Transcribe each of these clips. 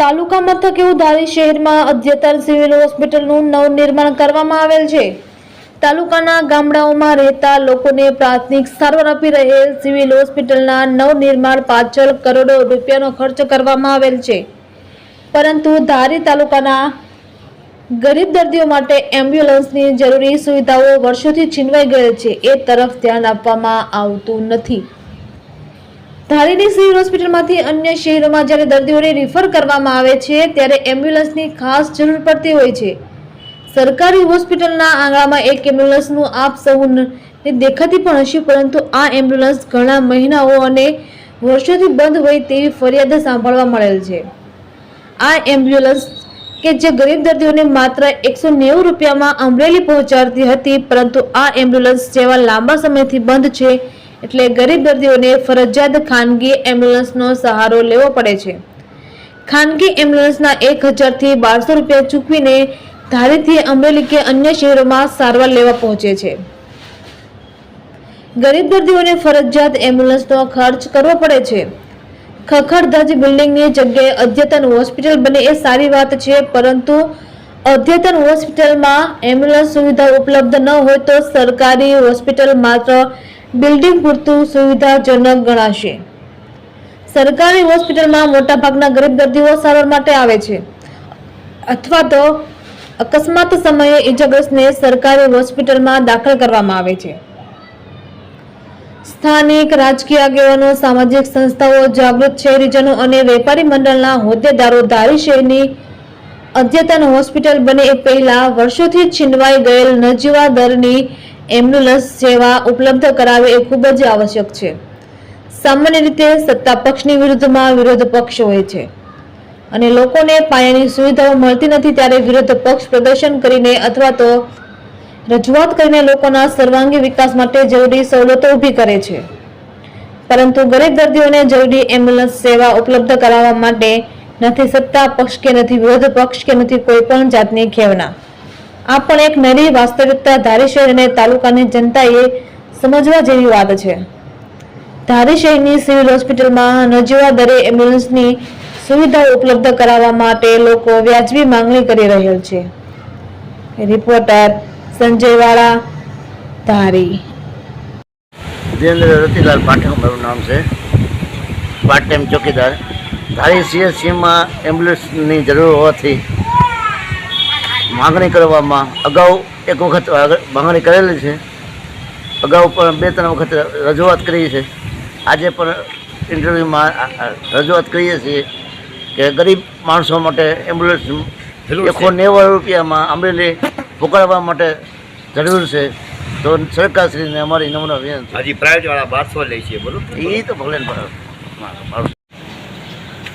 તાલુકા મથક એવું ધારી શહેરમાં અદ્યતન સિવિલ હોસ્પિટલનું નવનિર્માણ કરવામાં આવેલ છે। તાલુકાના ગામડાઓમાં રહેતા લોકોને પ્રાથમિક સારવાર આપી રહેલ સિવિલ હોસ્પિટલના નવનિર્માણ પાછળ કરોડો રૂપિયાનો ખર્ચ કરવામાં આવેલ છે, પરંતુ ધારી તાલુકાના ગરીબ દર્દીઓ માટે એમ્બ્યુલન્સની જરૂરી સુવિધાઓ વર્ષોથી છીનવાઈ ગયેલ છે, એ તરફ ધ્યાન આપવામાં આવતું નથી। ધારીની સિવિલ હોસ્પિટલમાંથી અન્ય શહેરોમાં જ્યારે દર્દીઓને રિફર કરવામાં આવે છે ત્યારે એમ્બ્યુલન્સની ખાસ જરૂર પડતી હોય છે। સરકારી હોસ્પિટલના આંગણામાં એક એમ્બ્યુલન્સનું આપ સૌને દેખાતી પણ હશે, પરંતુ આ એમ્બ્યુલન્સ ઘણા મહિનાઓ અને વર્ષોથી બંધ હોય તેવી ફરિયાદ સાંભળવા મળેલ છે। આ એમ્બ્યુલન્સ કે જે ગરીબ દર્દીઓને માત્ર 190 રૂપિયામાં અમરેલી પહોંચાડતી હતી, પરંતુ આ એમ્બ્યુલન્સ સેવા લાંબા સમયથી બંધ છે, એટલે ગરીબ દર્દીઓને ફરજિયાત ખાનગી એમ્બ્યુલન્સનો સહારો લેવો પડે છે। ખાનગી એમ્બ્યુલન્સના 1000 થી 1200 રૂપિયા ચૂકવીને ધારીથી અમરેલી કે અન્ય શહેરોમાં સારવાર લેવા પહોંચે છે। ગરીબ દર્દીઓને ફરજિયાત એમ્બ્યુલન્સનો ખર્ચ કરવો પડે છે। ખખડધજ બિલ્ડિંગની જગ્યાએ અદ્યતન હોસ્પિટલ બને એ સારી વાત છે, પરંતુ અદ્યતન હોસ્પિટલમાં એમ્બ્યુલન્સ સુવિધા ઉપલબ્ધ ન હોય તો સરકારી હોસ્પિટલ માત્ર બિલ્ડિંગ પૂરતું સુવિધાજનક ગણાશે। સરકારી હોસ્પિટલમાં મોટાભાગના ગરીબ દર્દીઓ સારવાર માટે આવે છે, અથવા તો અકસ્માત સમયે ઈજાગ્રસ્તને સરકારી હોસ્પિટલમાં દાખલ કરવામાં આવે છે। સ્થાનિક રાજકીય આગેવાનો, સામાજિક સંસ્થાઓ, જાગૃત શહેરીજનો અને વેપારી મંડળના હોદ્દેદારો ધારી શહેરની અદ્યતન હોસ્પિટલ બને એ પહેલા વર્ષોથી છીનવાઈ ગયેલ નજીવા દરની એમ્બ્યુલન્સ સેવા ઉપલબ્ધ કરાવે એ ખૂબ જ આવશ્યક છે। સામાન્ય રીતે સત્તા પક્ષની વિરુદ્ધમાં વિરોધ પક્ષ હોય છે અને લોકોને પાયાની સુવિધાઓ મળતી નથી, ત્યારે વિરોધ પક્ષ પ્રદર્શન કરીને અથવા તો રજૂઆત કરીને લોકોના સર્વાંગી વિકાસ માટે જરૂરી સવલતો ઊભી કરે છે, પરંતુ ગરીબ દર્દીઓને જરૂરી એમ્બ્યુલન્સ સેવા ઉપલબ્ધ કરાવવા માટે નથી સત્તા પક્ષ કે નથી વિરોધ પક્ષ કે નથી કોઈ પણ જાતની ખેવના। આ પણ એક નરી વાસ્તવિકતા ધારી શહેર અને તાલુકાની જનતાએ સમજવા જેવી વાત છે। ધારી શહેરની સિવિલ હોસ્પિટલમાં નજીવા દરે એમ્બ્યુલન્સની સુવિધાઓ ઉપલબ્ધ કરાવવા માટે લોકો વ્યાજબી માંગણી કરી રહેલ છે। રિપોર્ટર સંજય વાળા, ધારી। जितेंद्र रतिलाल पाठक मारू नाम से, पार्ट टाइम चौकीदार। धारी सीएचसी में एम्ब्युलन्स की जरूर होवाथी मांगणी करवामां अगाऊ एक वखत मांगणी करेली है, अगाऊ पण 2-3 वखत रजूआत करी है। आज पण इंटरव्यू में रजूआत करीए छीए कि गरीब माणसों माटे एम्ब्युलन्स 190 रूपिया में अमरेली पकड़वा माटे जरूर है, तो सरकार श्री ने अमारी नम्र विनंती। हजी प्राइवेट वाला 1200 ले छे, बोलो ये तो भले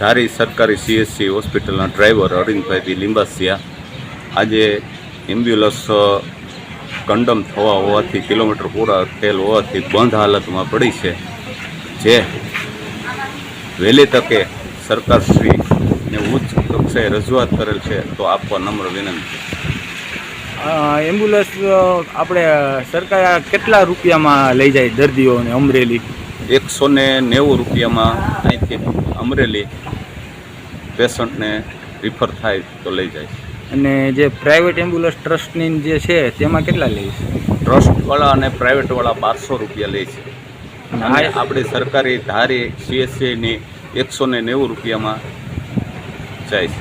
धारी सरकारी सीएचसी होस्पिटल ड्राइवर अरविंदभाई लिंबासिया आज एम्ब्युलन्स कंडम थवा होवाथी किलोमीटर पूरा थयेल होवाथी बंध हालत में पड़ी है, जे वहेली तके सरकारश्री ने उच्च कक्षाए रजूआत करेल है, तो आपवा नम्र विनंती। एम्ब्युलन्स આપણે સરકાર કેટલા રૂપિયામાં લઈ જાય દર્દીઓને અમરેલી? 190 રૂપિયામાં અહીંથી અમરેલી પેશન્ટને રિફર થાય તો લઈ જાય। અને જે પ્રાઇવેટ એમ્બ્યુલન્સ ટ્રસ્ટની જે છે તેમાં કેટલા લે છે? ટ્રસ્ટવાળા અને પ્રાઇવેટવાળા 1200 રૂપિયા લે છે, અને આપણી સરકારી ધારી CSCની 190 રૂપિયામાં જાય છે।